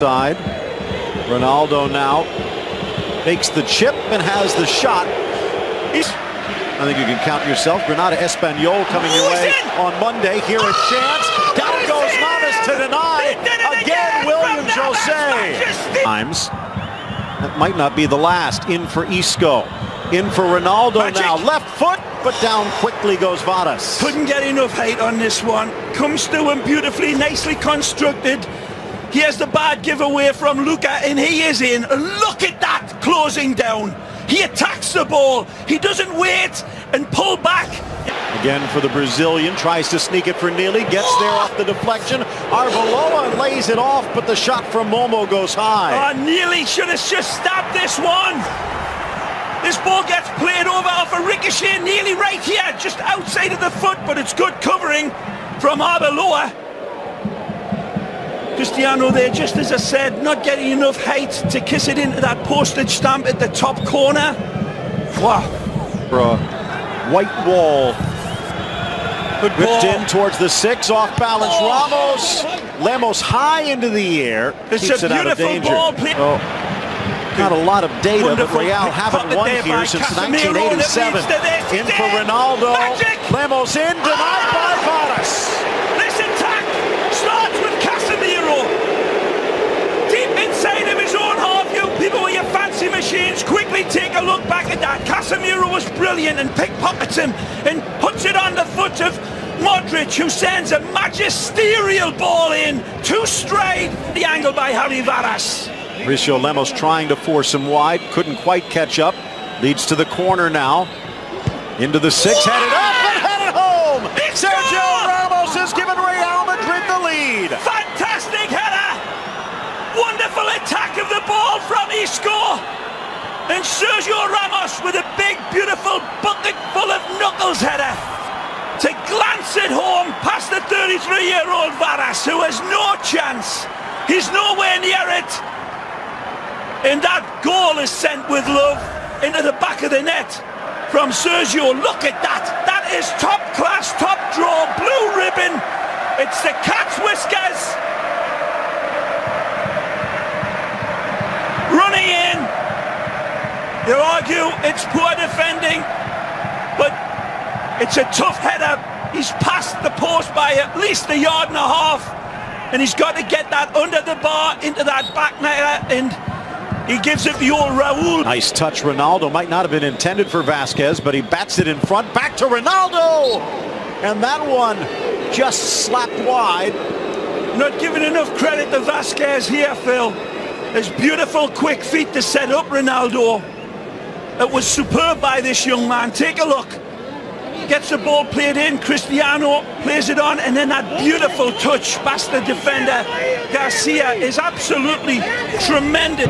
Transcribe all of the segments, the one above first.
Side. Ronaldo now makes the chip and has the shot. I think you can count yourself. Granada Espanyol coming your way on Monday. Here a chance. Down goes Navas to deny. Again, William Jose. Times. That might not be the last. In for Isco. In for Ronaldo now. Left foot, but down quickly goes Varas. Couldn't get enough height on this one. Comes to him beautifully, nicely constructed. Here's the bad giveaway from Luca, and he is in. Look at that, closing down. He attacks the ball. He doesn't wait and pull back. Again for the Brazilian, tries to sneak it for Neely, gets there off the deflection. Arbeloa lays it off, but the shot from Momo goes high. Neely should have just stopped this one. This ball gets played over off a ricochet. Neely right here, just outside of the foot, but it's good covering from Arbeloa. Cristiano there, just as I said, not getting enough height to kiss it into that postage stamp at the top corner. Wow. For a white wall. Whipped in towards the 6, off balance. Lemos high into the air. It's keeps a it out of beautiful danger. ball play. Not a lot of data, Wonderful. but Real haven't won here since 1987. In for Ronaldo. Magic. Lemos in, denied by Varas. This attack starts with Casemiro. Deep inside of his own half, you people with your fancy machines, quickly take a look back at that. Casemiro was brilliant and pickpockets him and puts it on the foot of Madrid, who sends a magisterial ball in. Too straight. The angle by Harry Varas. Mauricio Lemos trying to force him wide, couldn't quite catch up. Leads to the corner now. Into the 6, headed up and headed home. Sergio Ramos has given Real Madrid the lead. Fantastic header. Wonderful attack of the ball from Isco. And Sergio Ramos with a big, beautiful bucket full of knuckles header to glance it home past the 33-year-old Varas, who has no chance. He's nowhere near it. And that goal is sent with love into the back of the net from Sergio. Look at that. That is top class, top draw, blue ribbon. It's the cat's whiskers. Running in. You argue it's poor defending, but it's a tough header. He's past the post by at least a yard and a half, and he's got to get that under the bar into that back net, and he gives it the old Raul. Nice touch. Ronaldo might not have been intended for Vasquez, but he bats it in front. Back to Ronaldo! And that one just slapped wide. Not giving enough credit to Vasquez here, Phil. His beautiful quick feet to set up Ronaldo. It was superb by this young man. Take a look. Gets the ball played in. Cristiano plays it on, and then that beautiful touch past the defender. Garcia is absolutely tremendous.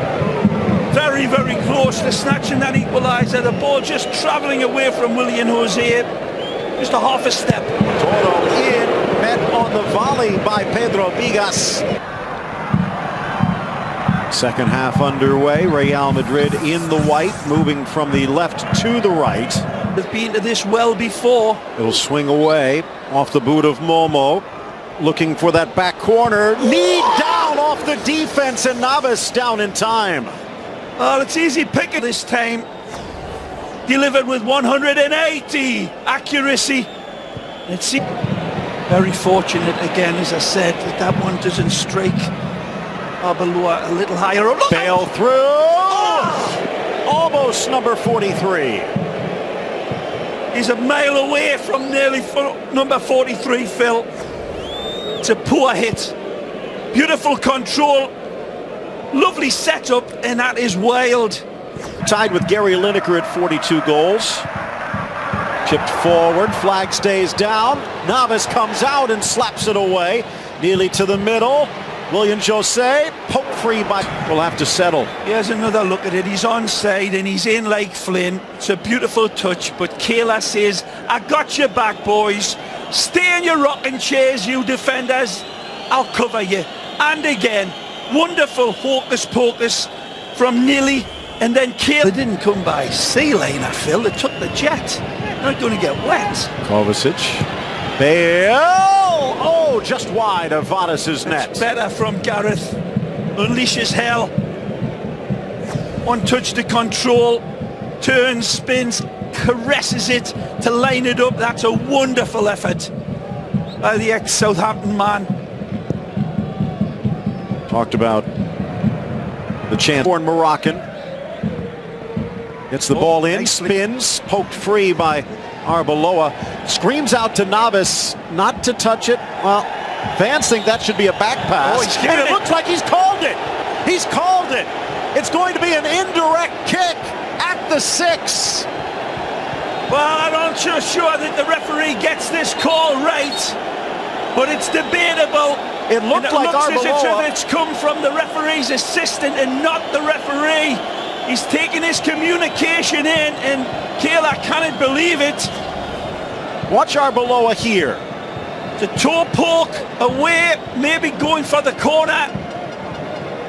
Very, very close to snatching that equaliser. The ball just travelling away from William Jose. Just a half a step. Toro in, met on the volley by Pedro Vigas. Second half underway. Real Madrid in the white, moving from the left to the right. They've been to this well before. It'll swing away off the boot of Momo. Looking for that back corner. Knee down off the defense, and Navas down in time. Oh, it's easy picking this time. Delivered with 180 accuracy. It's very fortunate again, as I said, that one doesn't strike Arbeloa a little higher. Oh, Bale through. Oh! Almost number 43. He's a mile away from nearly number 43, Phil. It's a poor hit. Beautiful control. Lovely setup, and that is wild. Tied with Gary Lineker at 42 goals. Chipped forward, flag stays down. Navas comes out and slaps it away. Nearly to the middle. William Jose, poke free by... We'll have to settle. Here's another look at it. He's onside and he's in like Flynn. It's a beautiful touch, but Kayla says, I got your back, boys. Stay in your rocking chairs, you defenders. I'll cover you. And again, wonderful hocus pocus from Neely, and then Kayla. They didn't come by sea liner, Phil. They took the jet. They're not going to get wet. Kovacic. Bale! Oh, just wide of Vadas' net. Better from Gareth. unleashes hell. One touch to control, turns, spins, caresses it to line it up. That's a wonderful effort by the ex-Southampton man. Talked about the chance for Moroccan. Gets the ball in, spins, poked free by Arbeloa. Screams out to Navas not to touch it. Well, fans think that should be a back pass. And it looks like he's called it. He's called it. It's going to be an indirect kick at the 6. Well, I'm not sure that the referee gets this call right, but it's debatable. It looked like Arbeloa. It's come from the referee's assistant and not the referee. He's taking his communication in, and Kayla can't believe it. Watch Arbeloa here. The toe poke away, maybe going for the corner.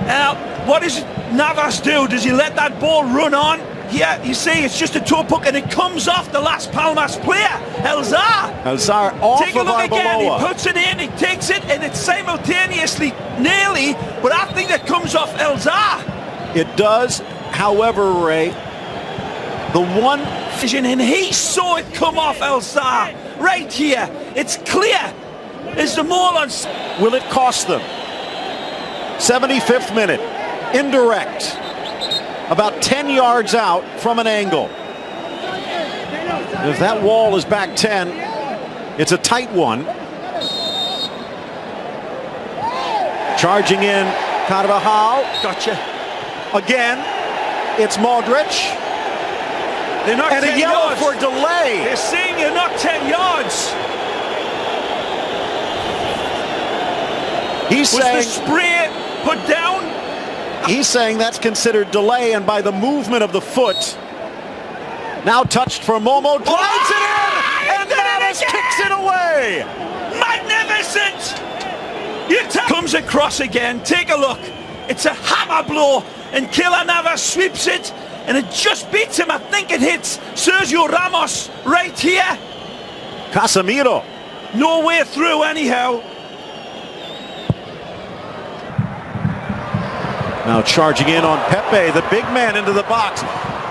Now, what does Navas do? Does he let that ball run on? Yeah, you see, it's just a toe poke, and it comes off the last Palmas player, Elzar. Elzar off Take a look of again, Arbeloa. he puts it in, he takes it, and it's simultaneously nearly, but I think that comes off Elzar. It does, however, Ray, the one vision, and he saw it come off Elzar right here. It's clear as the maul on. Will it cost them? 75th minute, indirect, about 10 yards out from an angle. If that wall is back 10, it's a tight one. Charging in, Carvajal. Gotcha. Again, it's Modric. They're not and 10 a yellow yards. for delay. They're saying you're not 10 yards. He's saying the spray put down? He's saying that's considered delay, and by the movement of the foot. Now touched for Momo, drives it in, and Navas kicks it away. Magnificent! Comes across again. Take a look. It's a hammer blow, and Keylor Navas sweeps it, and it just beats him. I think it hits Sergio Ramos right here. Casemiro. No way through anyhow. Now charging in on Pepe, the big man into the box.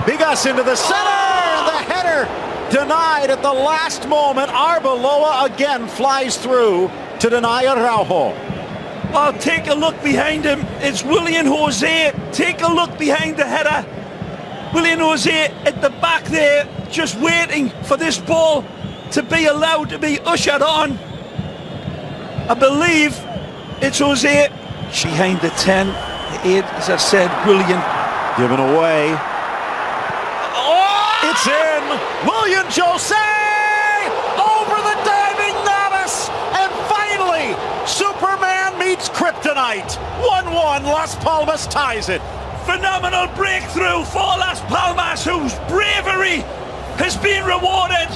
Bigas into the center. The header denied at the last moment. Arbeloa again flies through to deny Araujo. Well, take a look behind him. It's Willian Jose. Take a look behind the header. Willian Jose at the back there, just waiting for this ball to be allowed to be ushered on. I believe it's Jose. Behind the 10, the 8, as I said, Willian. Given away. Oh! It's in. Willian Jose over the diving Navas. And finally, Superman meets Kryptonite. 1-1, Las Palmas ties it. Phenomenal breakthrough for Las Palmas, whose bravery has been rewarded.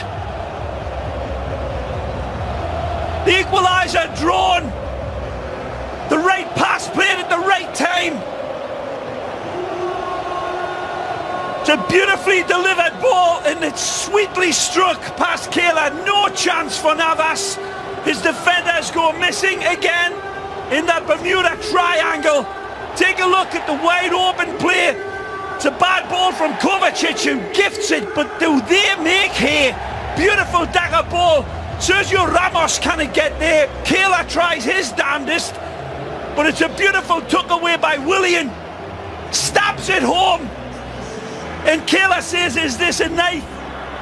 The equaliser drawn. The right pass played at the right time. It's a beautifully delivered ball, and it's sweetly struck past Keylor. No chance for Navas. His defenders go missing again in that Bermuda Triangle. Take a look at the wide open play. It's a bad ball from Kovacic, who gifts it, but do they make hay? Beautiful dagger ball. Sergio Ramos can't get there. Keylor tries his damnedest, but it's a beautiful tuck away by Willian. Stabs it home. And Keylor says, is this a knife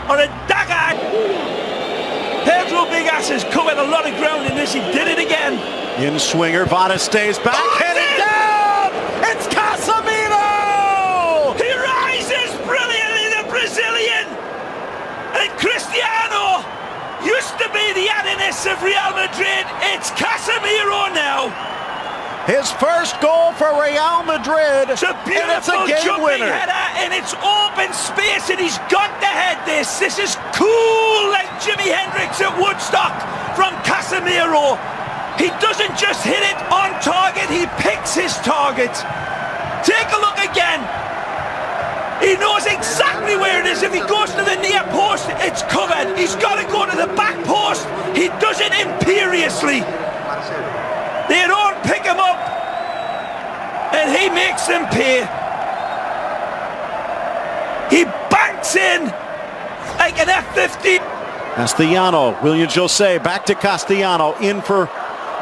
or a dagger? Pedro Bigas has covered a lot of ground in this. He did it again. In swinger, Vada stays back, headed down! It's Casemiro! He rises brilliantly, the Brazilian! And Cristiano used to be the Adonis of Real Madrid. It's Casemiro now. His first goal for Real Madrid. It's a beautiful and it's a game jumping winner. header, and it's open space, and he's got to head this. This is cool, like Jimi Hendrix at Woodstock from Casemiro. He doesn't just hit it on target, he picks his target. Take a look again. He knows exactly where it is. If he goes to the near post, it's covered. He's got to go to the back post. He does it imperiously. They don't pick him up. and he makes them pay. He banks in like an F-15. Castellano, William Jose, back to Castellano, in for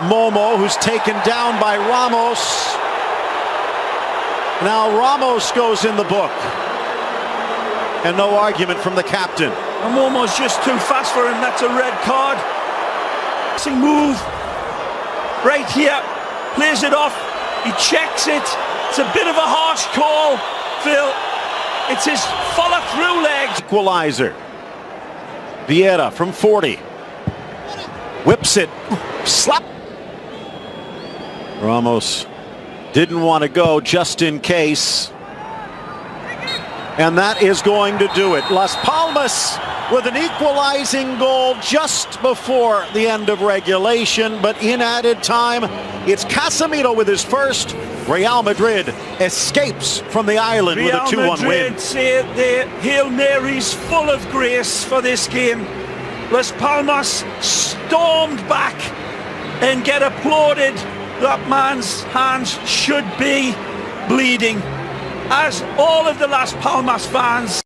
Momo, who's taken down by Ramos. Now Ramos goes in the book. And no argument from the captain. And Momo's just too fast for him, that's a red card. Move right here, plays it off, he checks it. It's a bit of a harsh call, Phil. It's his follow-through legs. Equalizer. Vieira from 40. Whips it. Slap. Ramos didn't want to go just in case. And that is going to do it. Las Palmas with an equalizing goal just before the end of regulation, but in added time, it's Casemiro with his first. Real Madrid escapes from the island with a 2-1 win. Real Madrid say their Hail Marys full of grace for this game. Las Palmas stormed back and get applauded. That man's hands should be bleeding, as all of the Las Palmas fans